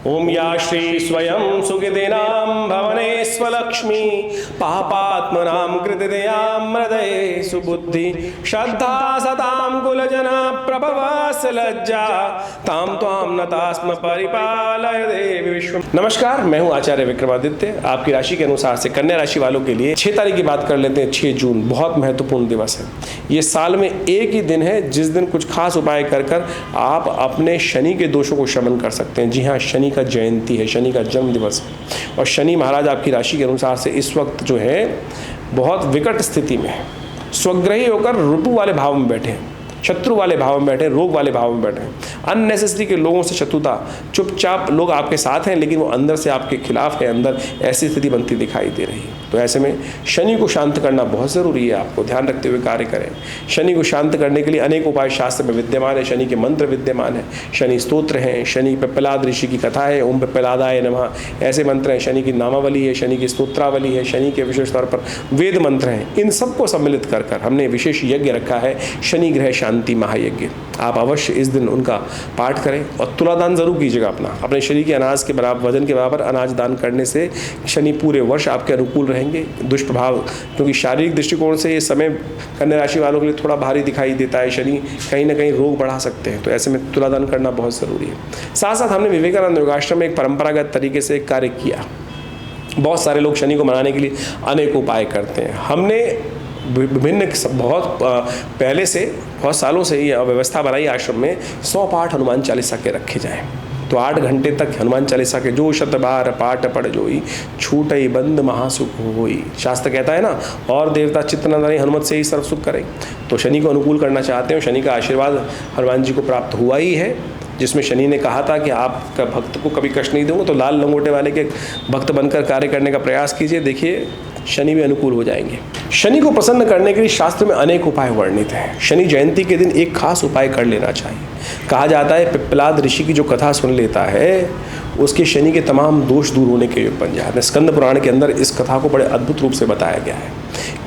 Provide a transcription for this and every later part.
ओम या श्री स्वयं सुखिदीनां भवने स्वलक्ष्मी पापात्मनां कृतिदयां हृदये सुबुद्धि श्रद्धा सतां कुलजना प्रभवस लज्जा ताम त्वाम नतास्म परिपालय देवी विश्व। नमस्कार, मैं हूं आचार्य विक्रमादित्य। आपकी राशि के अनुसार से कन्या राशि वालों के लिए 6 तारीख की बात कर लेते हैं। 6 जून बहुत महत्वपूर्ण दिवस है। ये साल में एक ही दिन है जिस दिन कुछ खास उपाय कर आप अपने शनि के दोषों को शमन कर सकते हैं। जी हाँ, शनि का जयंती है, शनि का जन्म दिवस है। और शनि महाराज आपकी राशि के अनुसार से इस वक्त जो है बहुत विकट स्थिति में है। स्वग्रही होकर ऋतु वाले भाव में बैठे हैं, शत्रु वाले भाव में बैठे, रोग वाले भाव में बैठे हैं। अननेसेसरी के लोगों से शत्रुता, चुपचाप लोग आपके साथ हैं लेकिन वो अंदर से आपके खिलाफ है, अंदर ऐसी स्थिति बनती दिखाई दे रही है। तो ऐसे में शनि को शांत करना बहुत ज़रूरी है। आपको ध्यान रखते हुए कार्य करें। शनि को शांत करने के लिए अनेक उपाय शास्त्र में विद्यमान है। शनि के मंत्र विद्यमान है, शनि स्तोत्र हैं, शनि पिप्पलाद ऋषि की कथा है, ओम पिप्पलादाय नमः ऐसे मंत्र हैं। शनि की नामावली है, शनि की स्तोत्रावली है, शनि के विशेष तौर पर वेद मंत्र हैं। इन सबको सम्मिलित कर हमने विशेष यज्ञ रखा है, शनि ग्रह शांति महायज्ञ। आप अवश्य इस दिन उनका पाठ करें और तुलादान जरूर कीजिएगा। अपने शरीर के अनाज के बराबर, वजन के बराबर अनाज दान करने से शनि पूरे वर्ष आपके अनुकूल रहेंगे। दुष्प्रभाव, क्योंकि शारीरिक दृष्टिकोण से ये समय कन्या राशि वालों के लिए थोड़ा भारी दिखाई देता है। शनि कहीं ना कहीं रोग बढ़ा सकते हैं, तो ऐसे में तुलादान करना बहुत ज़रूरी है। साथ साथ हमने विवेकानंद योगाश्रम में एक परंपरागत तरीके से एक कार्य किया। बहुत सारे लोग शनि को मनाने के लिए अनेक उपाय करते हैं। हमने विभिन्न बहुत पहले से बहुत सालों से ये व्यवस्था बनाई आश्रम में 100 पाठ हनुमान चालीसा के रखे जाएं। तो 8 घंटे तक हनुमान चालीसा के जो शतबार पाठ पढ़ जोई छूटई बंद महासुख होई, शास्त्र कहता है ना, और देवता चित्त न धरे हनुमत से ही सर्व सुख करें। तो शनि को अनुकूल करना चाहते हो, शनि का आशीर्वाद हनुमान जी को प्राप्त हुआ ही है, जिसमें शनि ने कहा था कि आपका भक्त को कभी कष्ट नहीं दूंगा। तो लाल लंगोटे वाले के भक्त बनकर कार्य करने का प्रयास कीजिए, देखिए शनि भी अनुकूल हो जाएंगे। शनि को प्रसन्न करने के लिए शास्त्र में अनेक उपाय वर्णित हैं। शनि जयंती के दिन एक खास उपाय कर लेना चाहिए। कहा जाता है पिप्पलाद ऋषि की जो कथा सुन लेता है उसके शनि के तमाम दोष दूर होने के योग बन जाते हैं। स्कंद पुराण के अंदर इस कथा को बड़े अद्भुत रूप से बताया गया है।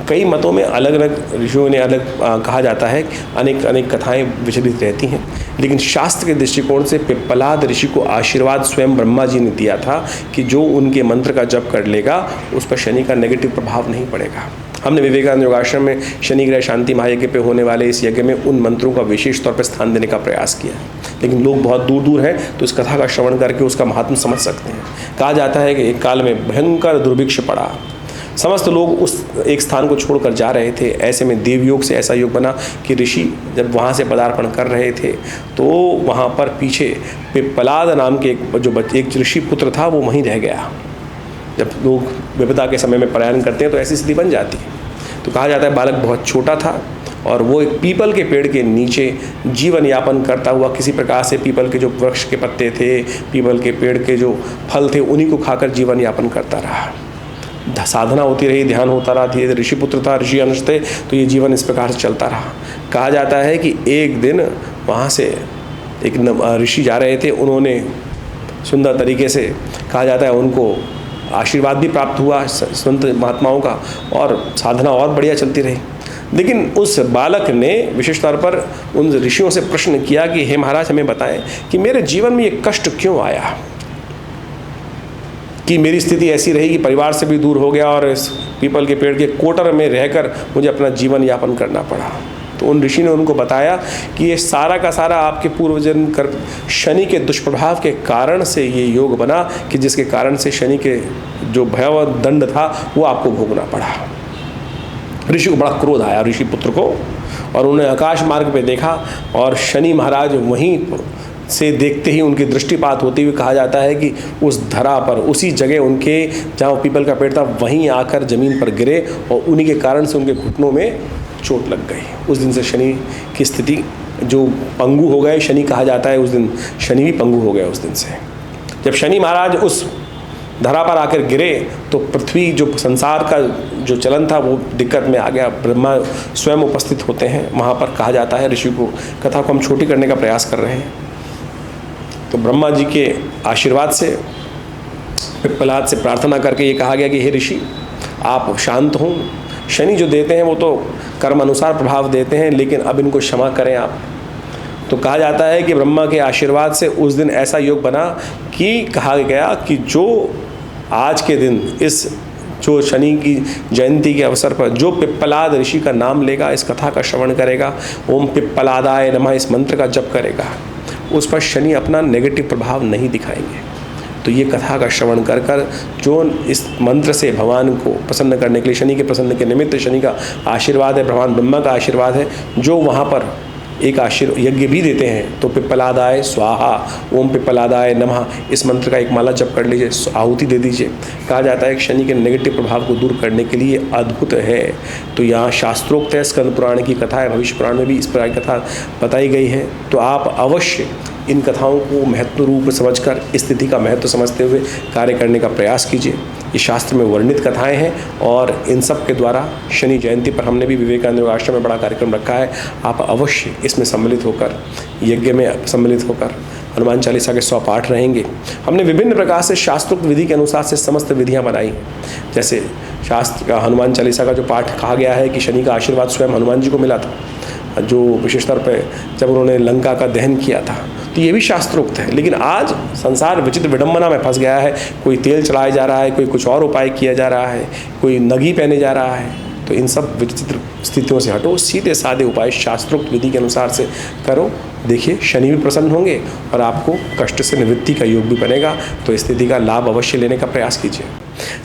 कई मतों में अलग अलग ऋषियों ने अलग कहा जाता है, अनेक कथाएं विचलित रहती हैं, लेकिन शास्त्र के दृष्टिकोण से पिप्पलाद ऋषि को आशीर्वाद स्वयं ब्रह्मा जी ने दिया था कि जो उनके मंत्र का जप कर लेगा उस पर शनि का नेगेटिव प्रभाव नहीं पड़ेगा। हमने विवेकानंद योगाश्रम में शनि ग्रह शांति महायज्ञ पे होने वाले इस यज्ञ में उन मंत्रों का विशेष तौर पर स्थान देने का प्रयास किया है, लेकिन लोग बहुत दूर दूर हैं तो इस कथा का श्रवण करके उसका महात्म समझ सकते हैं। कहा जाता है कि एक काल में भयंकर दुर्भिक्ष पड़ा, समस्त लोग उस एक स्थान को छोड़कर जा रहे थे। ऐसे में देवयोग से ऐसा योग बना कि ऋषि जब वहाँ से पदार्पण कर रहे थे तो वहाँ पर पीछे पिप्पलाद नाम के एक ऋषि पुत्र था, वो वहीं रह गया। जब लोग विपदा के समय में पलायन करते हैं तो ऐसी स्थिति बन जाती है। तो कहा जाता है बालक बहुत छोटा था और वो एक पीपल के पेड़ के नीचे जीवन यापन करता हुआ किसी प्रकार से पीपल के जो वृक्ष के पत्ते थे, पीपल के पेड़ के जो फल थे, उन्हीं को खाकर जीवन यापन करता रहा। साधना होती रही, ध्यान होता रहा। धीरे ऋषि पुत्र था, ऋषि अंश थे, तो ये जीवन इस प्रकार से चलता रहा। कहा जाता है कि एक दिन वहाँ से एक ऋषि जा रहे थे, उन्होंने सुंदर तरीके से, कहा जाता है उनको आशीर्वाद भी प्राप्त हुआ संत महात्माओं का और साधना और बढ़िया चलती रही। लेकिन उस बालक ने विशेष तौर पर उन ऋषियों से प्रश्न किया कि हे महाराज, हमें बताएं कि मेरे जीवन में ये कष्ट क्यों आया, कि मेरी स्थिति ऐसी रही कि परिवार से भी दूर हो गया और इस पीपल के पेड़ के कोटर में रहकर मुझे अपना जीवन यापन करना पड़ा। तो उन ऋषि ने उनको बताया कि ये सारा का सारा आपके पूर्वजन्म कर शनि के दुष्प्रभाव के कारण से ये योग बना, कि जिसके कारण से शनि के जो भयावह दंड था वो आपको भोगना पड़ा। ऋषि को बड़ा क्रोध आया ऋषि पुत्र को, और उन्होंने आकाश मार्ग पे देखा और शनि महाराज वहीं से देखते ही उनकी दृष्टिपात होती हुई, कहा जाता है कि उस धरा पर, उसी जगह उनके जहाँ पीपल का पेड़ था वहीं आकर ज़मीन पर गिरे और उन्हीं के कारण से उनके घुटनों में चोट लग गई। उस दिन से शनि की स्थिति जो पंगु हो गए, शनि कहा जाता है उस दिन शनि भी पंगु हो गया। उस दिन से जब शनि महाराज उस धरा पर आकर गिरे तो पृथ्वी, जो संसार का जो चलन था, वो दिक्कत में आ गया। ब्रह्मा स्वयं उपस्थित होते हैं वहाँ पर। कहा जाता है ऋषि को, कथा को हम छोटी करने का प्रयास कर रहे हैं, तो ब्रह्मा जी के आशीर्वाद से पिप्पलाद से प्रार्थना करके ये कहा गया कि हे ऋषि, आप शांत हों। शनि जो देते हैं वो तो कर्म अनुसार प्रभाव देते हैं, लेकिन अब इनको क्षमा करें आप। तो कहा जाता है कि ब्रह्मा के आशीर्वाद से उस दिन ऐसा योग बना कि कहा गया कि जो आज के दिन इस जो शनि की जयंती के अवसर पर जो पिप्पलाद ऋषि का नाम लेगा, इस कथा का श्रवण करेगा, ओम पिप्पलादाय नमः इस मंत्र का जप करेगा, उस पर शनि अपना नेगेटिव प्रभाव नहीं दिखाएंगे। तो ये कथा का श्रवण कर कर जो इस मंत्र से भगवान को प्रसन्न करने के लिए, शनि के प्रसन्न के निमित्त शनि का आशीर्वाद है, भगवान ब्रह्मा का आशीर्वाद है, जो वहाँ पर एक यज्ञ भी देते हैं, तो पिप्पलादाय स्वाहा ओम पिप्पलादाय नमः इस मंत्र का एक माला जप कर लीजिए, आहुति दे दीजिए। कहा जाता है कि शनि के नेगेटिव प्रभाव को दूर करने के लिए अद्भुत है। तो यहाँ शास्त्रोक्त है, स्कंद पुराण की कथा है, भविष्य पुराण में भी इस प्रकार की कथा बताई गई है। तो आप अवश्य इन कथाओं को महत्व रूप समझकर, स्थिति का महत्व समझते हुए कार्य करने का प्रयास कीजिए। ये शास्त्र में वर्णित कथाएं हैं और इन सब के द्वारा शनि जयंती पर हमने भी विवेकानंद योग आश्रम में बड़ा कार्यक्रम रखा है। आप अवश्य इसमें सम्मिलित होकर, यज्ञ में सम्मिलित होकर हनुमान चालीसा के 100 पाठ रहेंगे। हमने विभिन्न प्रकार से शास्त्रोक्त विधि के अनुसार से समस्त विधियाँ बनाई हैं। जैसे शास्त्र का हनुमान चालीसा का जो पाठ कहा गया है कि शनि का आशीर्वाद स्वयं हनुमान जी को मिला था, जो विशेष तौर पर जब उन्होंने लंका का दहन किया था, तो ये भी शास्त्रोक्त है। लेकिन आज संसार विचित्र विडंबना में फंस गया है। कोई तेल चढ़ाया जा रहा है, कोई कुछ और उपाय किया जा रहा है, कोई नगी पहने जा रहा है। तो इन सब विचित्र स्थितियों से हटो, सीधे साधे उपाय शास्त्रोक्त विधि के अनुसार से करो। देखिए शनि भी प्रसन्न होंगे और आपको कष्ट से निवृत्ति का योग भी बनेगा। तो स्थिति का लाभ अवश्य लेने का प्रयास कीजिए।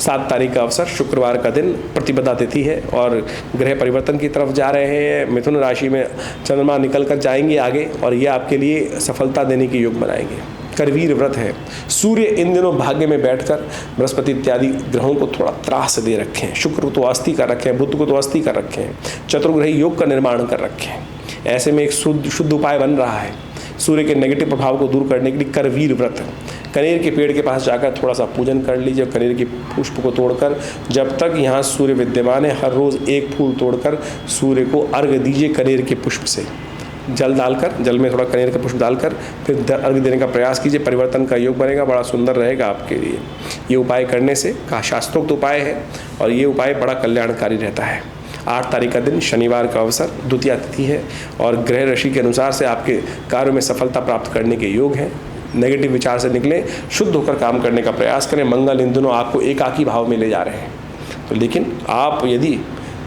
7 तारीख का अवसर शुक्रवार का दिन, प्रतिपदा तिथि है और ग्रह परिवर्तन की तरफ जा रहे हैं। मिथुन राशि में चंद्रमा निकल कर जाएंगे आगे और ये आपके लिए सफलता देने के योग बनाएंगे। करवीर व्रत है। सूर्य इन दिनों भाग्य में बैठकर बृहस्पति इत्यादि ग्रहों को थोड़ा त्रास दे रखे हैं। शुक्र को तो अस्थि कर रखे हैं, बुध को तो अस्थि कर रखे हैं, चतुर्ग्रही योग का निर्माण कर रखे हैं। ऐसे में एक शुद्ध उपाय बन रहा है सूर्य के नेगेटिव प्रभाव को दूर करने के लिए। करवीर व्रत, कनेर के पेड़ के पास जाकर थोड़ा सा पूजन कर लीजिए। कनेर के पुष्प को तोड़कर, जब तक यहाँ सूर्य विद्यमान है, हर रोज़ एक फूल तोड़कर सूर्य को अर्घ्य दीजिए। कनेर के पुष्प से जल डालकर, जल में थोड़ा कनेर का पुष्प डालकर फिर अर्घ्य देने का प्रयास कीजिए। परिवर्तन का योग बनेगा, बड़ा सुंदर रहेगा आपके लिए। ये उपाय करने से का शास्त्रोक्त उपाय है और ये उपाय बड़ा कल्याणकारी रहता है। 8 तारीख का दिन शनिवार का अवसर, द्वितीया तिथि है और ग्रह राशि के अनुसार से आपके कार्य में सफलता प्राप्त करने के योग हैं। नेगेटिव विचार से निकलें, शुद्ध होकर काम करने का प्रयास करें। मंगल इन दिनों आपको एकाकी भाव में ले जा रहे हैं, तो लेकिन आप यदि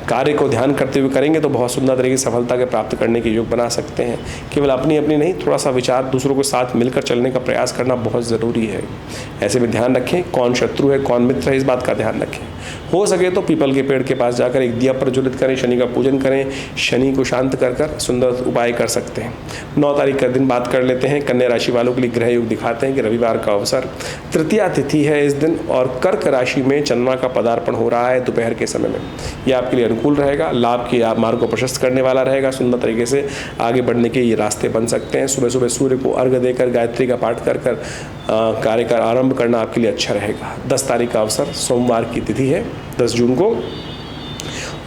कार्य को ध्यान करते हुए करेंगे तो बहुत सुंदर तरीके से सफलता के प्राप्त करने के योग बना सकते हैं। केवल अपनी नहीं, थोड़ा सा विचार दूसरों के साथ मिलकर चलने का प्रयास करना बहुत ज़रूरी है। ऐसे में ध्यान रखें कौन शत्रु है कौन मित्र है, इस बात का ध्यान रखें। हो सके तो पीपल के पेड़ के पास जाकर एक दिया प्रज्वलित करें, शनि का पूजन करें। शनि को शांत कर कर सुंदर उपाय कर सकते हैं। 9 तारीख का दिन बात कर लेते हैं। कन्या राशि वालों के लिए ग्रह योग दिखाते हैं कि रविवार का अवसर, तृतीया तिथि है इस दिन और कर्क राशि में चंद्रमा का पदार्पण हो रहा है दोपहर के समय में। यह आपके लिए अनुकूल रहेगा, लाभ के मार्ग को प्रशस्त करने वाला रहेगा। सुंदर तरीके से आगे बढ़ने के ये रास्ते बन सकते हैं। सुबह सुबह सूर्य को अर्घ्य देकर गायत्री का पाठ कर कर कार्य का आरंभ करना आपके लिए अच्छा रहेगा। 10 तारीख का अवसर, सोमवार की तिथि है 10 जून को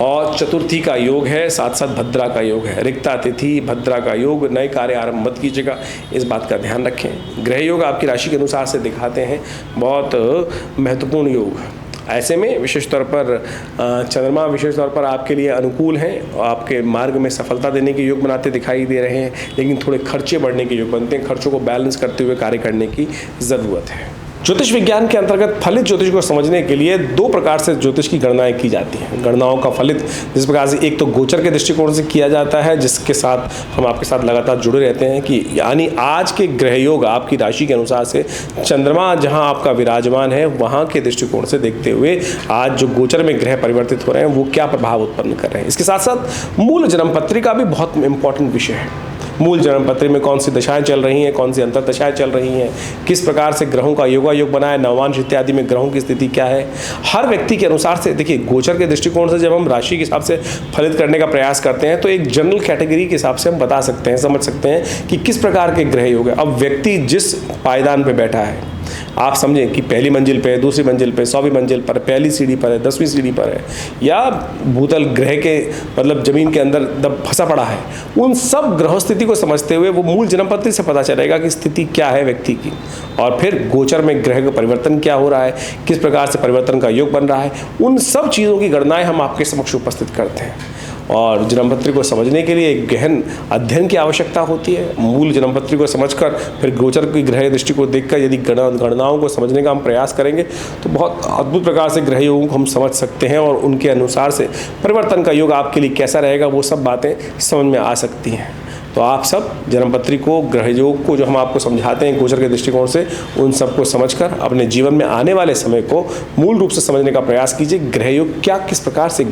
और चतुर्थी का योग है, साथ साथ भद्रा का योग है। रिक्ता तिथि, भद्रा का योग, नए कार्य आरंभ मत कीजिएगा, इस बात का ध्यान रखें। ग्रह योग आपकी राशि के अनुसार से दिखाते हैं बहुत महत्वपूर्ण योग। ऐसे में विशेष तौर पर चंद्रमा विशेष तौर पर आपके लिए अनुकूल हैं और आपके मार्ग में सफलता देने के योग बनाते दिखाई दे रहे हैं, लेकिन थोड़े खर्चे बढ़ने के योग बनते हैं। खर्चों को बैलेंस करते हुए कार्य करने की ज़रूरत है। ज्योतिष विज्ञान के अंतर्गत फलित ज्योतिष को समझने के लिए 2 प्रकार से ज्योतिष की गणनाएं की जाती हैं। गणनाओं का फलित जिस प्रकार से एक तो गोचर के दृष्टिकोण से किया जाता है, जिसके साथ हम आपके साथ लगातार जुड़े रहते हैं कि यानी आज के ग्रह योग आपकी राशि के अनुसार से चंद्रमा जहां आपका विराजमान है वहां के दृष्टिकोण से देखते हुए आज जो गोचर में ग्रह परिवर्तित हो रहे हैं वो क्या प्रभाव उत्पन्न कर रहे हैं। इसके साथ साथ मूल जन्म पत्रिका भी बहुत इंपॉर्टेंट विषय है। मूल जन्म पत्री में कौन सी दशाएं चल रही हैं, कौन सी अंतर दशाएं चल रही हैं, किस प्रकार से ग्रहों का योगायोग बना है, नवांश इत्यादि में ग्रहों की स्थिति क्या है। हर व्यक्ति के अनुसार से देखिए, गोचर के दृष्टिकोण से जब हम राशि के हिसाब से फलित करने का प्रयास करते हैं तो एक जनरल कैटेगरी के हिसाब से हम बता सकते हैं, समझ सकते हैं कि किस प्रकार के ग्रह योग है। अब व्यक्ति जिस पायदान पर बैठा है, आप समझें कि पहली मंजिल पे, दूसरी मंजिल पे, 100वीं मंजिल पर, पहली सीढ़ी पर है, 10वीं सीढ़ी पर है, या भूतल ग्रह के मतलब जमीन के अंदर दब फंसा पड़ा है, उन सब ग्रह स्थिति को समझते हुए वो मूल जन्मपत्री से पता चलेगा कि स्थिति क्या है व्यक्ति की, और फिर गोचर में ग्रह का परिवर्तन क्या हो रहा है, किस प्रकार से परिवर्तन का योग बन रहा है, उन सब चीज़ों की गणनाएं हम आपके समक्ष उपस्थित करते हैं। और जन्मपत्री को समझने के लिए एक गहन अध्ययन की आवश्यकता होती है। मूल जन्मपत्री को समझकर फिर गोचर की ग्रह दृष्टि को देखकर यदि गणनाओं को समझने का हम प्रयास करेंगे तो बहुत अद्भुत प्रकार से ग्रह योगों को हम समझ सकते हैं और उनके अनुसार से परिवर्तन का योग आपके लिए कैसा रहेगा वो सब बातें समझ में आ सकती हैं। तो आप सब जन्मपत्री को, ग्रह योग को जो हम आपको समझाते हैं गोचर के दृष्टिकोण से, उन सबको समझकर अपने जीवन में आने वाले समय को मूल रूप से समझने का प्रयास कीजिए। ग्रह योग क्या किस प्रकार से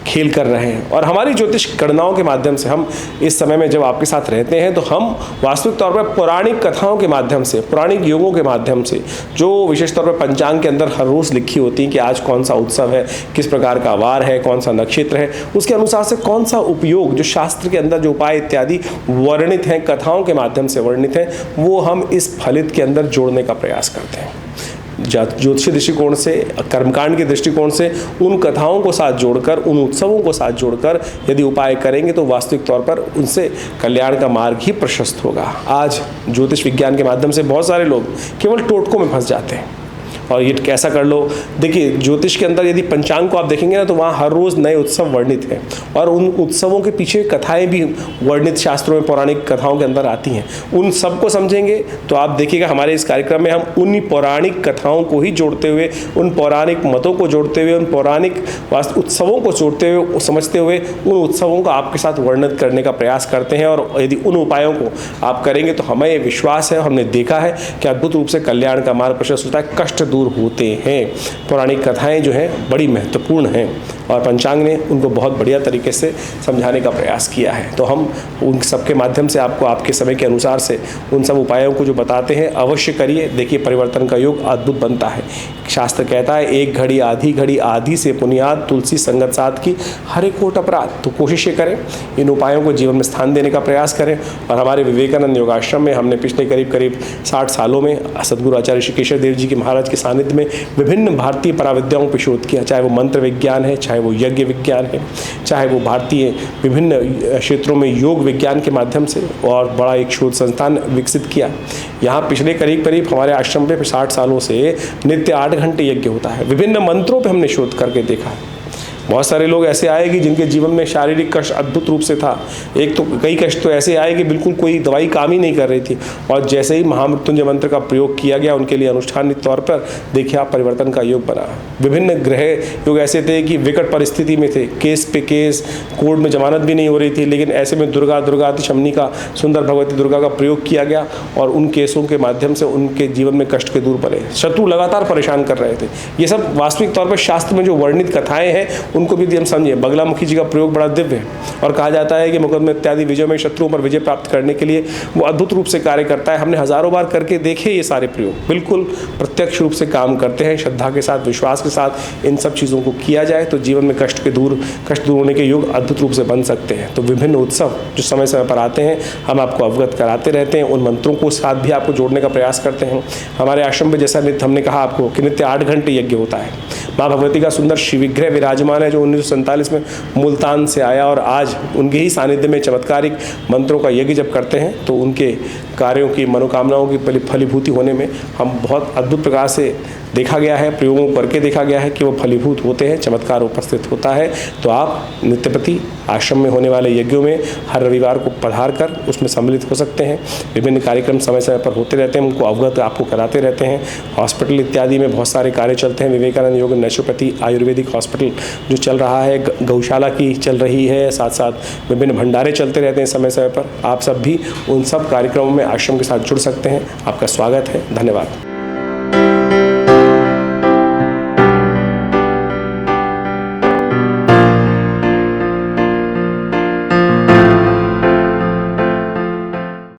खेल कर रहे हैं और हमारी ज्योतिष गणनाओं के माध्यम से हम इस समय में जब आपके साथ रहते हैं तो हम वास्तविक तौर पर पौराणिक कथाओं के माध्यम से, पौराणिक योगों के माध्यम से, जो विशेष तौर पर पंचांग के अंदर हर रोज़ लिखी होती है कि आज कौन सा उत्सव है, किस प्रकार का वार है, कौन सा नक्षत्र है, उसके अनुसार से कौन सा उपयोग, जो शास्त्र के अंदर जो उपाय इत्यादि वर्णित हैं, कथाओं के माध्यम से वर्णित हैं, वो हम इस फलित के अंदर जोड़ने का प्रयास करते हैं। ज्योतिषीय दृष्टिकोण से, कर्मकांड के दृष्टिकोण से उन कथाओं को साथ जोड़कर, उन उत्सवों को साथ जोड़कर यदि उपाय करेंगे तो वास्तविक तौर पर उनसे कल्याण का मार्ग ही प्रशस्त होगा। आज ज्योतिष विज्ञान के माध्यम से बहुत सारे लोग केवल टोटकों में फंस जाते हैं और ये कैसा कर लो। देखिए, ज्योतिष के अंदर यदि पंचांग को आप देखेंगे ना तो वहाँ हर रोज़ नए उत्सव वर्णित हैं और उन उत्सवों के पीछे कथाएं भी वर्णित शास्त्रों में, पौराणिक कथाओं के अंदर आती हैं। उन सबको समझेंगे तो आप देखिएगा हमारे इस कार्यक्रम में हम उन्हीं पौराणिक कथाओं को ही जोड़ते हुए, उन पौराणिक मतों को जोड़ते हुए, उन पौराणिक उत्सवों को जोड़ते हुए, समझते हुए उन उत्सवों को आपके साथ वर्णित करने का प्रयास करते हैं। और यदि उन उपायों को आप करेंगे तो हमें ये विश्वास है, हमने देखा है कि अद्भुत रूप से कल्याण का मार्ग प्रशस्त होता है, कष्ट दूर होते हैं। पौराणिक कथाएं जो हैं बड़ी महत्वपूर्ण हैं और पंचांग ने उनको बहुत बढ़िया तरीके से समझाने का प्रयास किया है। तो हम उन सब के माध्यम से आपको आपके समय के अनुसार से उन सब उपायों को जो बताते हैं अवश्य करिए। देखिए, परिवर्तन का योग अद्भुत बनता है। शास्त्र कहता है, एक घड़ी आधी से पुनियाद, तुलसी संगत साथ की, हरे कोट अपराध। तो कोशिश ये करें, इन उपायों को जीवन में स्थान देने का प्रयास करें। और हमारे विवेकानंद योगाश्रम में हमने पिछले करीब 60 सालों में सदगुरु आचार्य श्री केशव देव जी के महाराज के सानिध्य में विभिन्न भारतीय पराविद्याओं पर शोध किया, चाहे वो मंत्र विज्ञान है, चाहे वो यज्ञ विज्ञान है, चाहे वो भारतीय विभिन्न क्षेत्रों में योग विज्ञान के माध्यम से, और बड़ा एक शोध संस्थान विकसित किया। यहाँ पिछले करीब हमारे आश्रम पे 60 सालों से नित्य 8 घंटे यज्ञ होता है। विभिन्न मंत्रों पे हमने शोध करके देखा है। बहुत सारे लोग ऐसे आए कि जिनके जीवन में शारीरिक कष्ट अद्भुत रूप से था। एक तो कई कष्ट तो ऐसे आए कि बिल्कुल कोई दवाई काम ही नहीं कर रही थी, और जैसे ही महामृत्युंजय मंत्र का प्रयोग किया गया उनके लिए अनुष्ठानिक तौर पर देखिए आप परिवर्तन का योग बना। विभिन्न ग्रह योग ऐसे थे कि विकट परिस्थिति में थे, केस पे केस, कोर्ट में जमानत भी नहीं हो रही थी, लेकिन ऐसे में दुर्गा शमनी का, सुंदर भगवती दुर्गा का प्रयोग किया गया और उन केसों के माध्यम से उनके जीवन में कष्ट के दूर पड़े। शत्रु लगातार परेशान कर रहे थे। ये सब वास्तविक तौर पर शास्त्र में जो वर्णित कथाएं हैं उनको भी हम समझे। बगलामुखी जी का प्रयोग बड़ा दिव्य है और कहा जाता है कि मुकदमे इत्यादि विजय में शत्रुओं पर विजय प्राप्त करने के लिए वो अद्भुत रूप से कार्य करता है। हमने हजारों बार करके देखे ये सारे प्रयोग, बिल्कुल प्रत्यक्ष रूप से काम करते हैं। श्रद्धा के साथ, विश्वास के साथ इन सब चीज़ों को किया जाए तो जीवन में कष्ट दूर होने के योग अद्भुत रूप से बन सकते हैं। तो विभिन्न उत्सव जो समय समय पर आते हैं हम आपको अवगत कराते रहते हैं, उन मंत्रों को साथ भी आपको जोड़ने का प्रयास करते हैं। हमारे आश्रम में जैसा नित्य हमने कहा आपको कि नित्य 8 घंटे यज्ञ होता है। माँ भगवती का सुंदर शिवविग्रह विराजमान है जो 1947 में मुल्तान से आया, और आज उनके ही सानिध्य में चमत्कारिक मंत्रों का यज्ञ जब करते हैं तो उनके कार्यों की, मनोकामनाओं की फलीभूति होने में हम बहुत अद्भुत प्रकार से देखा गया है, प्रयोगों करके देखा गया है कि वो फलीभूत होते हैं, चमत्कार उपस्थित होता है। तो आप नित्यप्रति आश्रम में होने वाले यज्ञों में हर रविवार को पधार कर उसमें सम्मिलित हो सकते हैं। विभिन्न कार्यक्रम समय समय पर होते रहते हैं, उनको अवगत आपको कराते रहते हैं। हॉस्पिटल इत्यादि में बहुत सारे कार्य चलते हैं। विवेकानंद योग नेचुरोपैथी आयुर्वेदिक हॉस्पिटल जो चल रहा है, गौशाला की चल रही है, साथ साथ विभिन्न भंडारे चलते रहते हैं समय समय पर। आप सब भी उन सब कार्यक्रमों में आश्रम के साथ जुड़ सकते हैं। आपका स्वागत है। धन्यवाद।